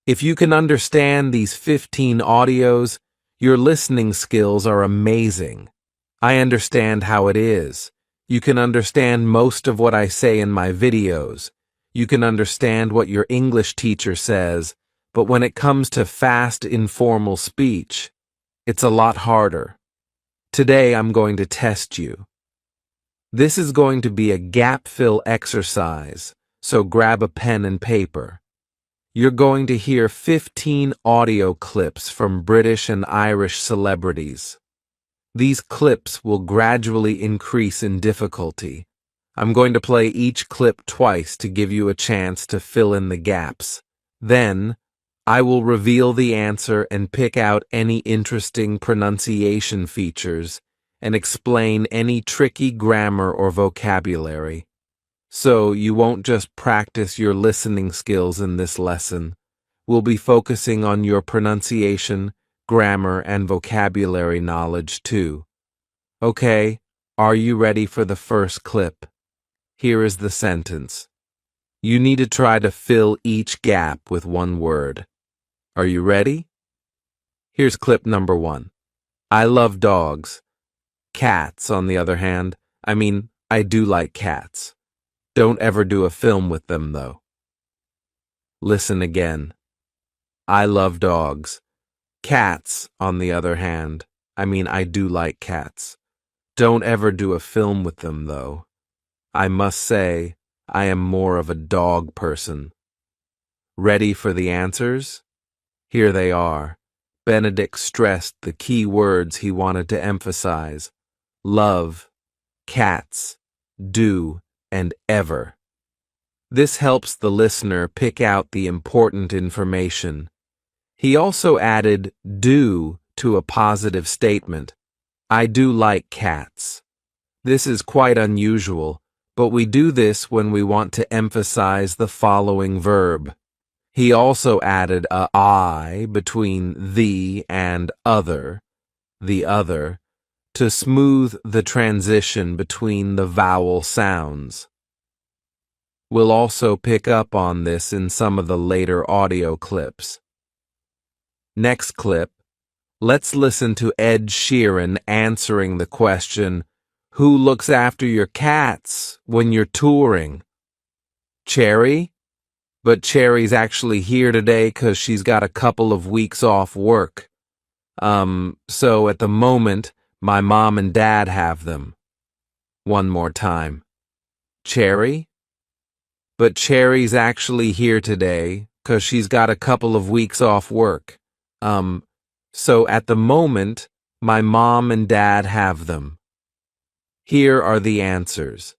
If you can understand these 15 audios, your listening skills are amazing. I understand how it is. You can understand most of what I say in my videos. You can understand what your English teacher says, but when it comes to fast, informal speech, it's a lot harder. Today I'm going to test you. This is going to be a gap fill exercise, so grab a pen and paper. You're going to hear 15 audio clips from British and Irish celebrities. These clips will gradually increase in difficulty. I'm going to play each clip twice to give you a chance to fill in the gaps. Then, I will reveal the answer and pick out any interesting pronunciation features and explain any tricky grammar or vocabulary. So you won't just practice your listening skills in this lesson. We'll be focusing on your pronunciation, grammar, and vocabulary knowledge too. Okay, are you ready for the first clip? Here is the sentence. You need to try to fill each gap with one word. Are you ready? Here's clip number 1. I love dogs. Cats, on the other hand, I do like cats. Don't ever do a film with them, though. Listen again. I love dogs. Cats, on the other hand, I do like cats. Don't ever do a film with them, though. I must say, I am more of a dog person. Ready for the answers? Here they are. Benedict stressed the key words he wanted to emphasize. Love, cats, do, and ever. This helps the listener pick out the important information. He also added do to a positive statement. I do like cats. This is quite unusual, but we do this when we want to emphasize the following verb. He also added a I between the and other, the other, to smooth the transition between the vowel sounds. We'll also pick up on this in some of the later audio clips. Next clip, let's listen to Ed Sheeran answering the question, who looks after your cats when you're touring? Cherry? But Cherry's actually here today 'cause she's got a couple of weeks off work. So at the moment, my mom and dad have them. One more time. Cherry? But Cherry's actually here today 'cause she's got a couple of weeks off work. So at the moment, my mom and dad have them. Here are the answers.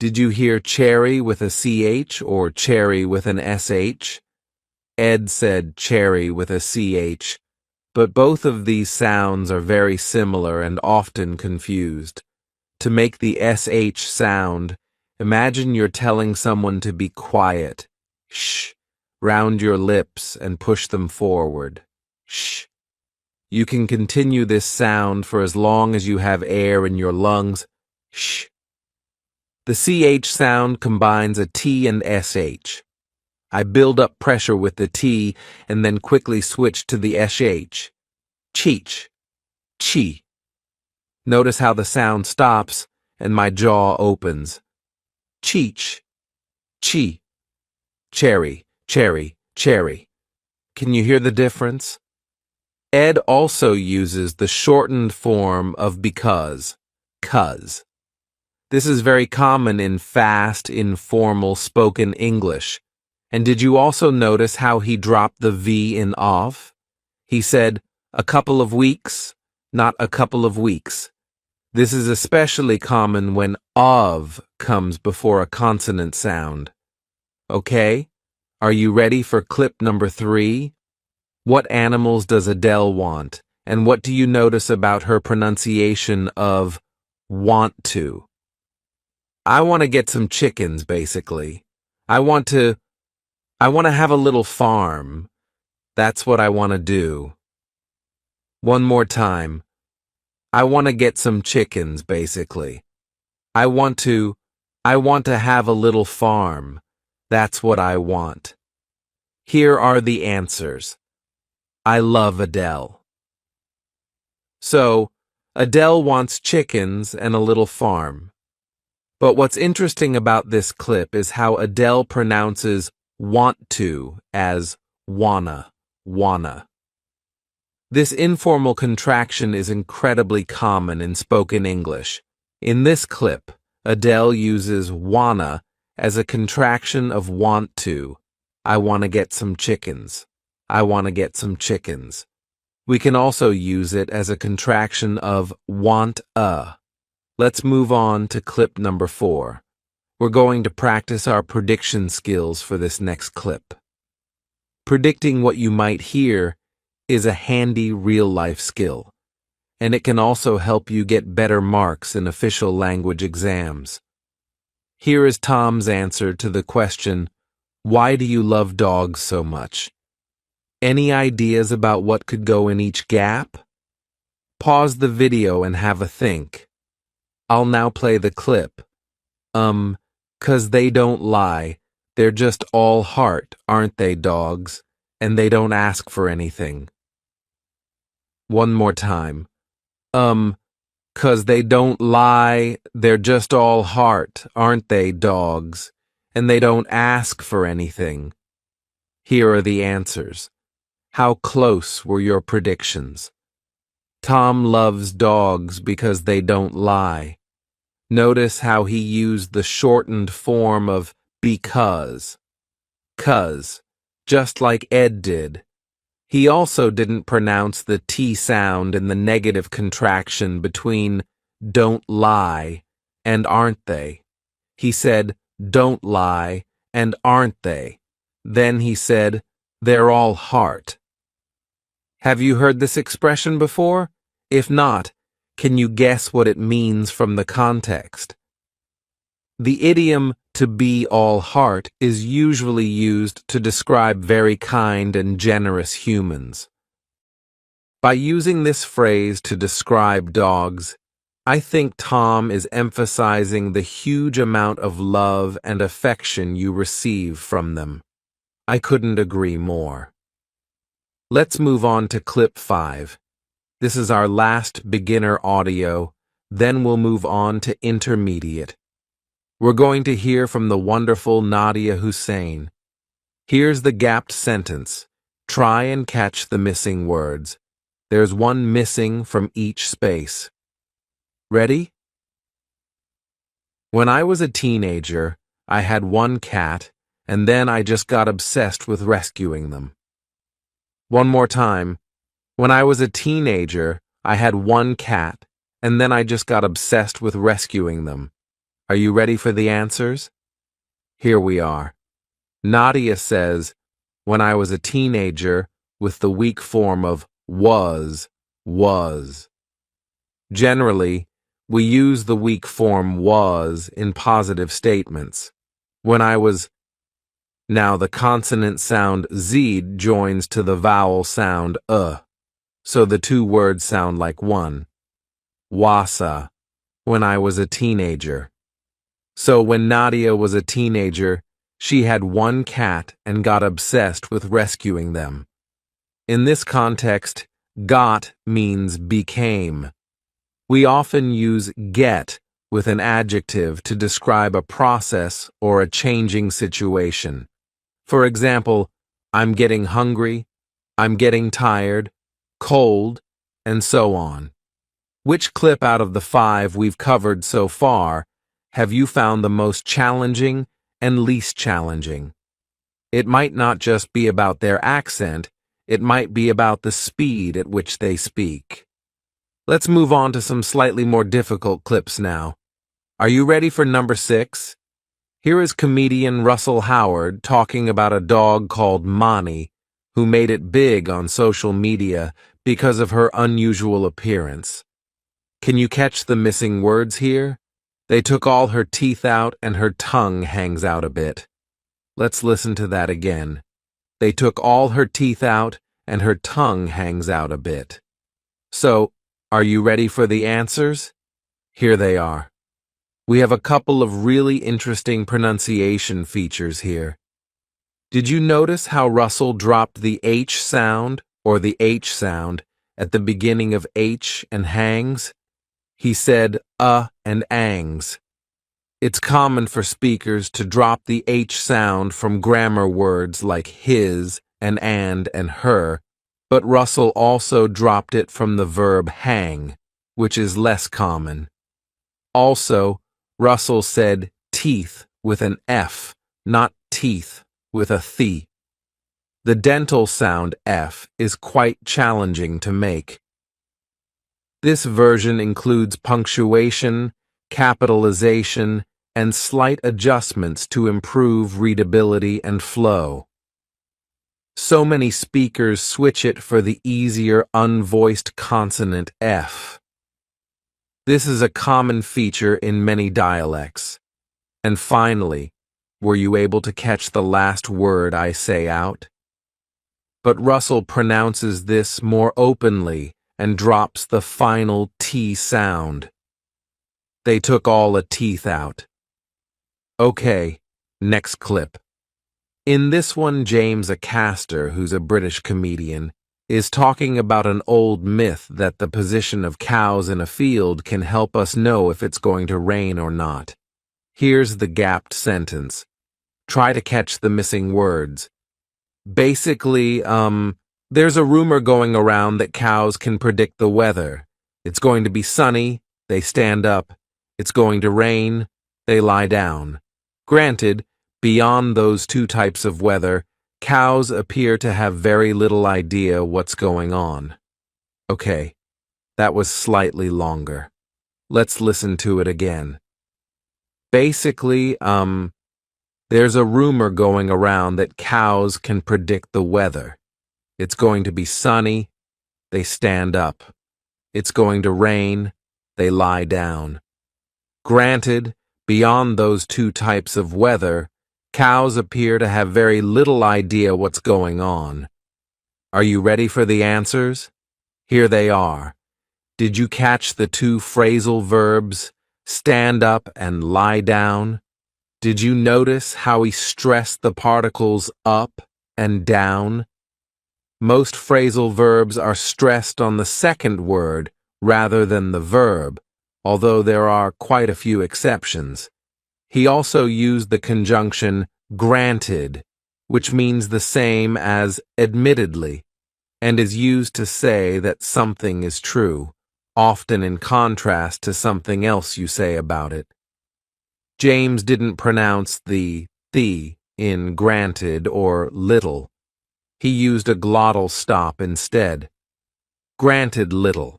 Did you hear cherry with a CH or cherry with an SH? Ed said cherry with a CH, but both of these sounds are very similar and often confused. To make the SH sound, imagine you're telling someone to be quiet. Shh. Round your lips and push them forward. Shh. You can continue this sound for as long as you have air in your lungs. Shh. The CH sound combines a T and SH. I build up pressure with the T and then quickly switch to the SH. Cheech. Chi. Notice how the sound stops and my jaw opens. Cheech. Chi. Cherry, cherry, cherry. Can you hear the difference? Ed also uses the shortened form of because, 'cause. This is very common in fast, informal spoken English. And did you also notice how he dropped the V in off? He said, a couple of weeks, not a couple of weeks. This is especially common when of comes before a consonant sound. Okay, are you ready for clip number 3? What animals does Adele want? And what do you notice about her pronunciation of want to? I want to get some chickens, basically. I want to have a little farm. That's what I want to do. One more time. I want to get some chickens, basically. I want to have a little farm. That's what I want. Here are the answers. I love Adele. So, Adele wants chickens and a little farm. But what's interesting about this clip is how Adele pronounces want to as wanna. This informal contraction is incredibly common in spoken English. In this clip, Adele uses wanna as a contraction of want to. I want to get some chickens. I want to get some chickens. We can also use it as a contraction of want a. Let's move on to clip number 4. We're going to practice our prediction skills for this next clip. Predicting what you might hear is a handy real-life skill, and it can also help you get better marks in official language exams. Here is Tom's answer to the question, why do you love dogs so much? Any ideas about what could go in each gap? Pause the video and have a think. I'll now play the clip. 'Cause they don't lie. They're just all heart, aren't they, dogs? And they don't ask for anything. One more time. 'Cause they don't lie. They're just all heart, aren't they, dogs? And they don't ask for anything. Here are the answers. How close were your predictions? Tom loves dogs because they don't lie. Notice how he used the shortened form of because. 'Cause, just like Ed did. He also didn't pronounce the T sound in the negative contraction between don't lie and aren't they. He said don't lie and aren't they. Then he said they're all heart. Have you heard this expression before? If not, can you guess what it means from the context? The idiom to be all heart is usually used to describe very kind and generous humans. By using this phrase to describe dogs, I think Tom is emphasizing the huge amount of love and affection you receive from them. I couldn't agree more. Let's move on to clip 5. This is our last beginner audio, then we'll move on to intermediate. We're going to hear from the wonderful Nadia Hussein. Here's the gapped sentence. Try and catch the missing words. There's one missing from each space. Ready? When I was a teenager, I had one cat, and then I just got obsessed with rescuing them. One more time. When I was a teenager, I had one cat, and then I just got obsessed with rescuing them. Are you ready for the answers? Here we are. Nadia says, when I was a teenager, with the weak form of was. Generally, we use the weak form was in positive statements. When I was. Now the consonant sound z joins to the vowel sound so the two words sound like one. Wasa, when I was a teenager. So when Nadia was a teenager, she had one cat and got obsessed with rescuing them. In this context, got means became. We often use get with an adjective to describe a process or a changing situation. For example, I'm getting hungry, I'm getting tired, cold, and so on. Which clip out of the 5 we've covered so far have you found the most challenging and least challenging? It might not just be about their accent, it might be about the speed at which they speak. Let's move on to some slightly more difficult clips now. Are you ready for number 6? Here is comedian Russell Howard talking about a dog called Mani, who made it big on social media because of her unusual appearance. Can you catch the missing words here? They took all her teeth out and her tongue hangs out a bit. Let's listen to that again. They took all her teeth out and her tongue hangs out a bit. So, are you ready for the answers? Here they are. We have a couple of really interesting pronunciation features here. Did you notice how Russell dropped the H sound or the H sound at the beginning of H and hangs? He said and angs. It's common for speakers to drop the H sound from grammar words like his and her, but Russell also dropped it from the verb hang, which is less common. Also, Russell said teeth with an F, not teeth with a th. The dental sound F is quite challenging to make. This version includes punctuation, capitalization, and slight adjustments to improve readability and flow. So many speakers switch it for the easier unvoiced consonant F. This is a common feature in many dialects. And finally, were you able to catch the last word I say out? But Russell pronounces this more openly and drops the final T sound. They took all the teeth out. Okay, next clip. In this one, James Acaster, who's a British comedian, is talking about an old myth that the position of cows in a field can help us know if it's going to rain or not. Here's the gapped sentence. Try to catch the missing words. Basically, there's a rumor going around that cows can predict the weather. It's going to be sunny, they stand up. It's going to rain, they lie down. Granted, beyond those two types of weather, cows appear to have very little idea what's going on. Okay, that was slightly longer. Let's listen to it again. Basically, there's a rumor going around that cows can predict the weather. It's going to be sunny, they stand up. It's going to rain, they lie down. Granted, beyond those two types of weather, cows appear to have very little idea what's going on. Are you ready for the answers? Here they are. Did you catch the two phrasal verbs, stand up and lie down? Did you notice how he stressed the particles up and down? Most phrasal verbs are stressed on the second word rather than the verb, although there are quite a few exceptions. He also used the conjunction granted, which means the same as admittedly, and is used to say that something is true, often in contrast to something else you say about it. James didn't pronounce the in granted or little. He used a glottal stop instead. Granted little.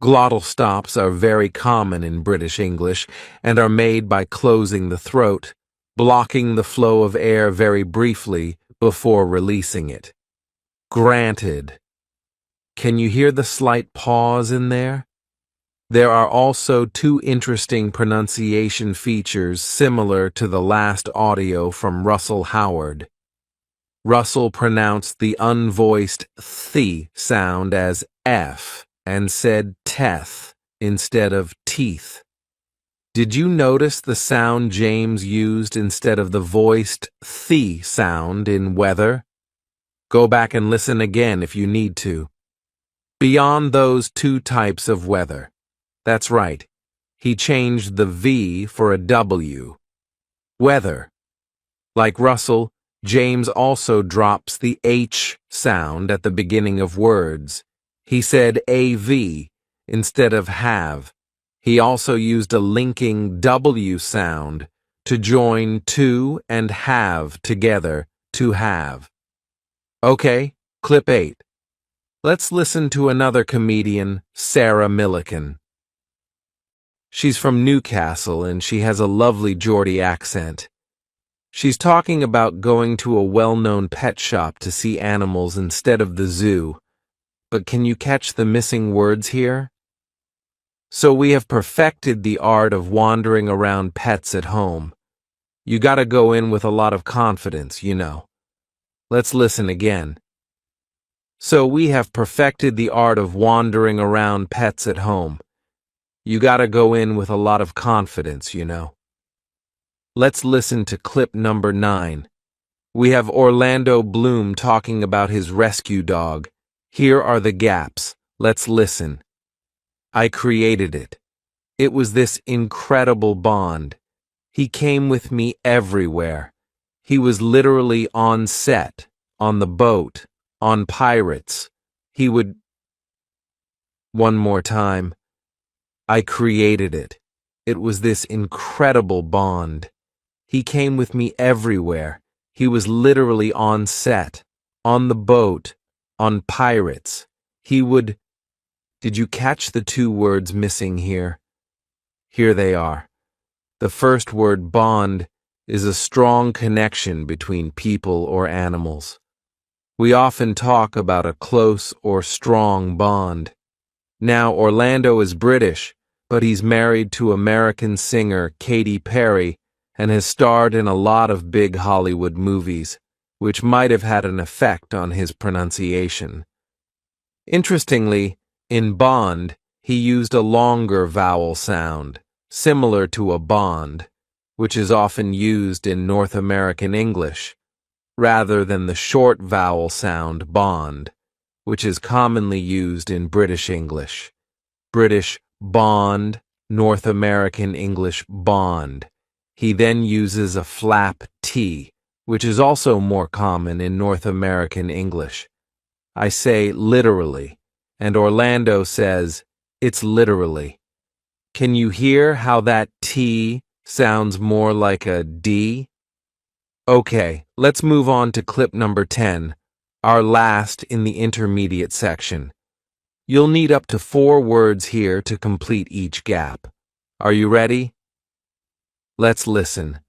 Glottal stops are very common in British English and are made by closing the throat, blocking the flow of air very briefly before releasing it. Granted. Can you hear the slight pause in there? There are also two interesting pronunciation features similar to the last audio from Russell Howard. Russell pronounced the unvoiced th sound as F and said teth instead of teeth. Did you notice the sound James used instead of the voiced th sound in weather? Go back and listen again if you need to. Beyond those two types of weather. That's right. He changed the V for a W. Weather. Like Russell, James also drops the H sound at the beginning of words. He said AV instead of have. He also used a linking W sound to join to and have together, to have. Okay, clip 8. Let's listen to another comedian, Sarah Millican. She's from Newcastle and she has a lovely Geordie accent. She's talking about going to a well-known pet shop to see animals instead of the zoo. But can you catch the missing words here? So we have perfected the art of wandering around pets at home. You gotta go in with a lot of confidence, you know. Let's listen again. So we have perfected the art of wandering around pets at home. You gotta go in with a lot of confidence, you know. Let's listen to clip number 9. We have Orlando Bloom talking about his rescue dog. Here are the gaps. Let's listen. I created it. It was this incredible bond. He came with me everywhere. He was literally on set, on the boat, on Pirates. He would... One more time. I created it. It was this incredible bond. He came with me everywhere. He was literally on set, on the boat, on Pirates. He would... Did you catch the two words missing here? Here they are. The first word, bond, is a strong connection between people or animals. We often talk about a close or strong bond. Now, Orlando is British, but he's married to American singer Katy Perry and has starred in a lot of big Hollywood movies, which might have had an effect on his pronunciation. Interestingly, in bond, he used a longer vowel sound, similar to a bond, which is often used in North American English, rather than the short vowel sound bond, which is commonly used in British English. British bond, North American English bond. He then uses a flap T, which is also more common in North American English. I say literally, and Orlando says, it's literally. Can you hear how that T sounds more like a D? Okay, let's move on to clip number 10, our last in the intermediate section. You'll need up to 4 words here to complete each gap. Are you ready? Let's listen.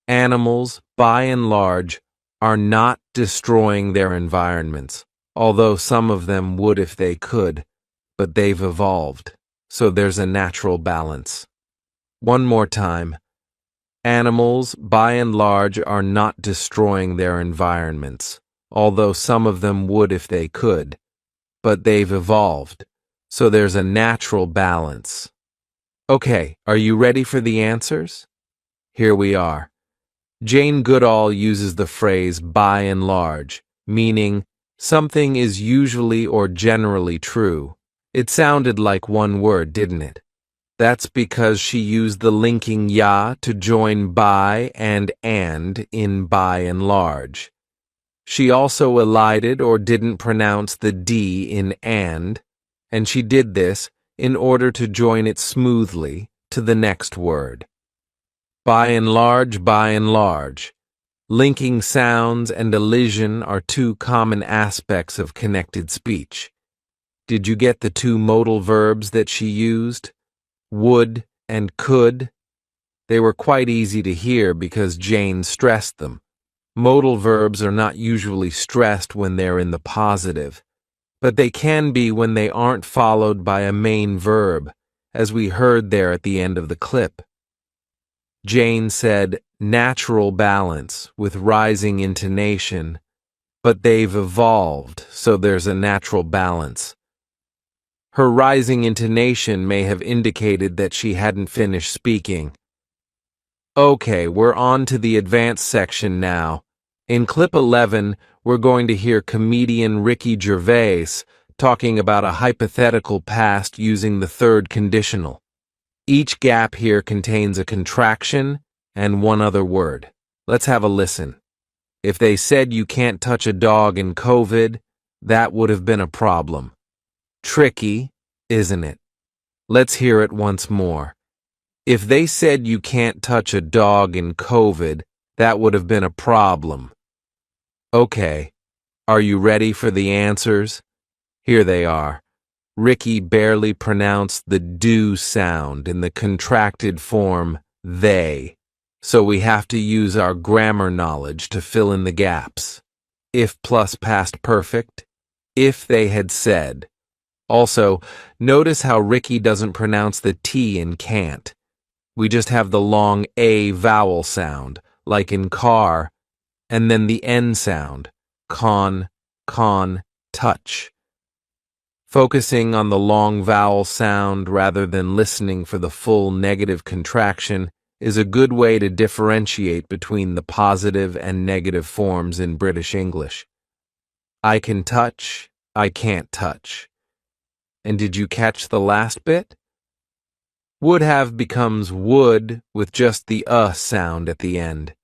Animals, by and large, are not destroying their environments, although some of them would if they could, but they've evolved, so there's a natural balance. One more time. Animals, by and large, are not destroying their environments, although some of them would if they could, but they've evolved, so there's a natural balance. Okay, are you ready for the answers? Here we are. Jane Goodall uses the phrase by and large, meaning something is usually or generally true. It sounded like one word, didn't it? That's because she used the linking ya to join by and in by and large. She also elided or didn't pronounce the D in and she did this in order to join it smoothly to the next word. By and large. Linking sounds and elision are 2 common aspects of connected speech. Did you get the 2 modal verbs that she used? Would and could? They were quite easy to hear because Jane stressed them. Modal verbs are not usually stressed when they're in the positive, but they can be when they aren't followed by a main verb, as we heard there at the end of the clip. Jane said natural balance with rising intonation, but they've evolved, so there's a natural balance. Her rising intonation may have indicated that she hadn't finished speaking. Okay, we're on to the advanced section now. In clip 11, we're going to hear comedian Ricky Gervais talking about a hypothetical past using the third conditional. Each gap here contains a contraction and one other word. Let's have a listen. If they said you can't touch a dog in COVID, that would have been a problem. Tricky, isn't it? Let's hear it once more. If they said you can't touch a dog in COVID, that would have been a problem. Okay, are you ready for the answers? Here they are. Ricky barely pronounced the do sound in the contracted form they, so we have to use our grammar knowledge to fill in the gaps. If plus past perfect, if they had said. Also, notice how Ricky doesn't pronounce the T in can't. We just have the long A vowel sound, like in car, and then the N sound, con, touch. Focusing on the long vowel sound rather than listening for the full negative contraction is a good way to differentiate between the positive and negative forms in British English. I can touch, I can't touch. And did you catch the last bit? Would have becomes would with just the sound at the end.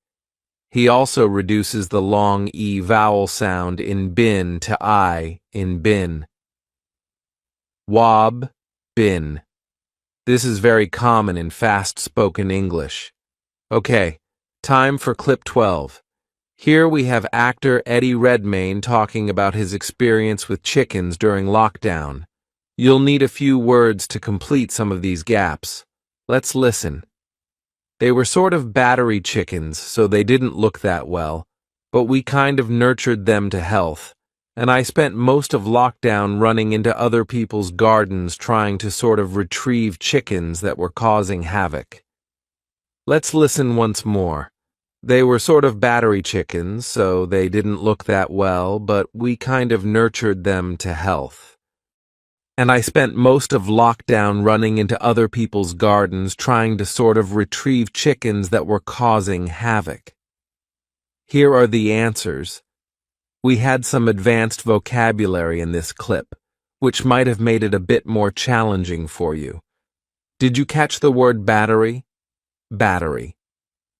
He also reduces the long E vowel sound in bin to I in bin. Wob, bin. This is very common in fast-spoken English. Okay, time for clip 12. Here we have actor Eddie Redmayne talking about his experience with chickens during lockdown. You'll need a few words to complete some of these gaps. Let's listen. They were sort of battery chickens, so they didn't look that well, but we kind of nurtured them to health, and I spent most of lockdown running into other people's gardens trying to sort of retrieve chickens that were causing havoc. Let's listen once more. They were sort of battery chickens, so they didn't look that well, but we kind of nurtured them to health. And I spent most of lockdown running into other people's gardens trying to sort of retrieve chickens that were causing havoc. Here are the answers. We had some advanced vocabulary in this clip, which might have made it a bit more challenging for you. Did you catch the word battery? Battery.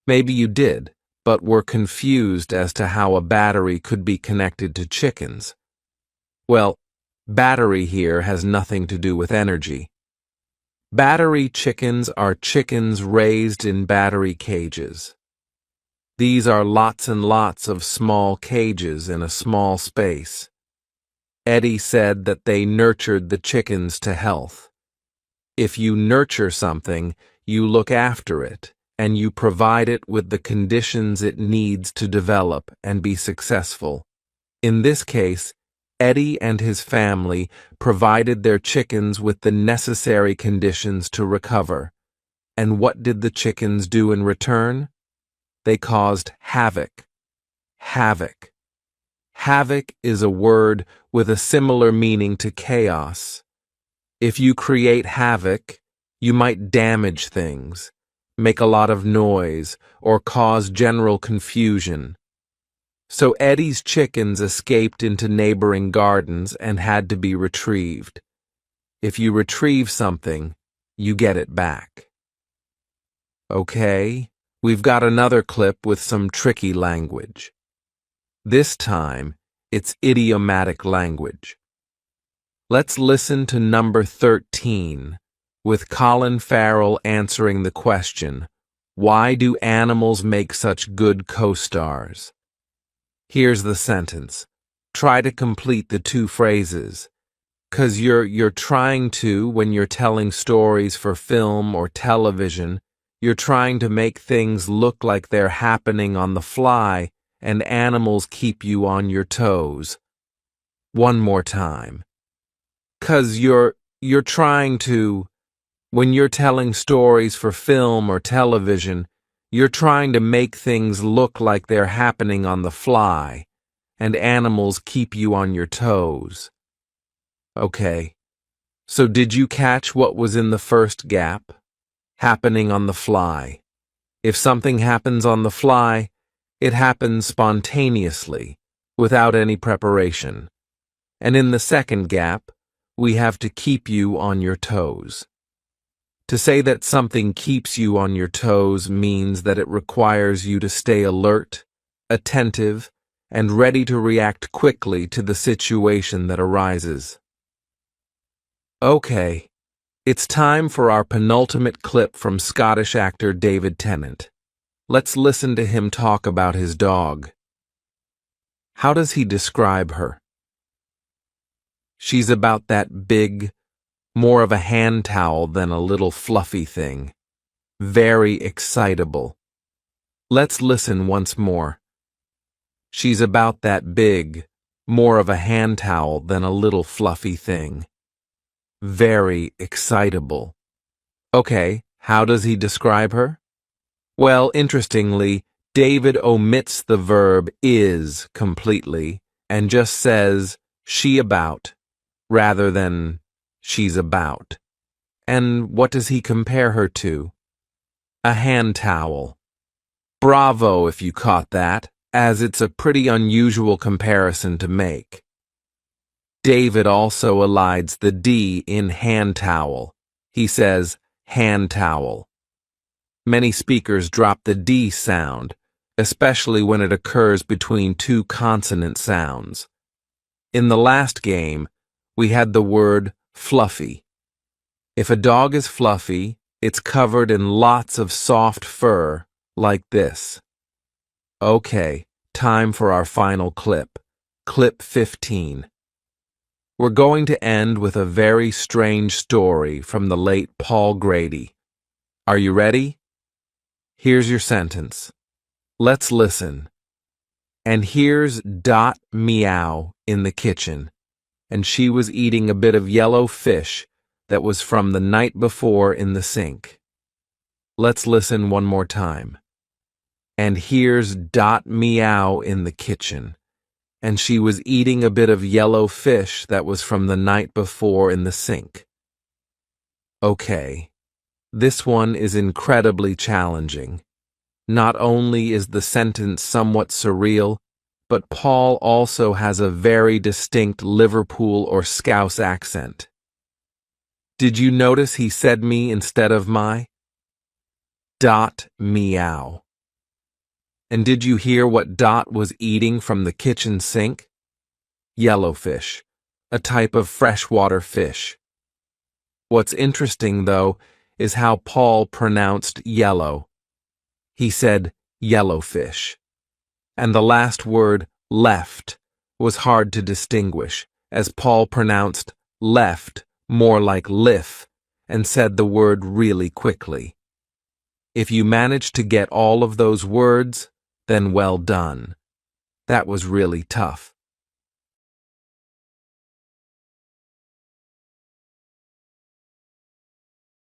Maybe you did, but were confused as to how a battery could be connected to chickens. Well, battery here has nothing to do with energy. Battery chickens are chickens raised in battery cages. These are lots and lots of small cages in a small space. Eddie said that they nurtured the chickens to health. If you nurture something, you look after it, and you provide it with the conditions it needs to develop and be successful. In this case, Eddie and his family provided their chickens with the necessary conditions to recover. And what did the chickens do in return? They caused havoc. Havoc. Havoc is a word with a similar meaning to chaos. If you create havoc, you might damage things, make a lot of noise, or cause general confusion. So Eddie's chickens escaped into neighboring gardens and had to be retrieved. If you retrieve something, you get it back. Okay, we've got another clip with some tricky language. This time, it's idiomatic language. Let's listen to number 13, with Colin Farrell answering the question, why do animals make such good co-stars? Here's the sentence. Try to complete the two phrases. 'Cause you're trying to, when you're telling stories for film or television, you're trying to make things look like they're happening on the fly, and animals keep you on your toes. One more time. 'Cause you're trying to, when you're telling stories for film or television, you're trying to make things look like they're happening on the fly, and animals keep you on your toes. Okay, so did you catch what was in the first gap? Happening on the fly. If something happens on the fly, it happens spontaneously, without any preparation. And in the second gap, we have to keep you on your toes. To say that something keeps you on your toes means that it requires you to stay alert, attentive, and ready to react quickly to the situation that arises. Okay, it's time for our penultimate clip from Scottish actor David Tennant. Let's listen to him talk about his dog. How does he describe her? She's about that big, more of a hand towel than a little fluffy thing. Very excitable. Let's listen once more. She's about that big, more of a hand towel than a little fluffy thing. Very excitable. Okay, how does he describe her? Well, interestingly, David omits the verb is completely and just says she about rather than she's about. And what does he compare her to? A hand towel. Bravo if you caught that, as it's a pretty unusual comparison to make. David also elides the D in hand towel. He says hand towel. Many speakers drop the D sound, especially when it occurs between two consonant sounds. In the last game, we had the word fluffy. If a dog is fluffy, it's covered in lots of soft fur, like this. Okay, time for our final clip. Clip 15. We're going to end with a very strange story from the late Paul Grady. Are you ready? Here's your sentence. Let's listen. And here's Dot Meow in the kitchen, and she was eating a bit of yellow fish that was from the night before in the sink. Let's listen one more time. And here's Dot Meow in the kitchen, and she was eating a bit of yellow fish that was from the night before in the sink. Okay, this one is incredibly challenging. Not only is the sentence somewhat surreal, but Paul also has a very distinct Liverpool or Scouse accent. Did you notice he said me instead of my? Dot meow. And did you hear what Dot was eating from the kitchen sink? Yellowfish, a type of freshwater fish. What's interesting, though, is how Paul pronounced yellow. He said yellowfish. And the last word, left, was hard to distinguish, as Paul pronounced left more like lif, and said the word really quickly. If you managed to get all of those words, then well done. That was really tough.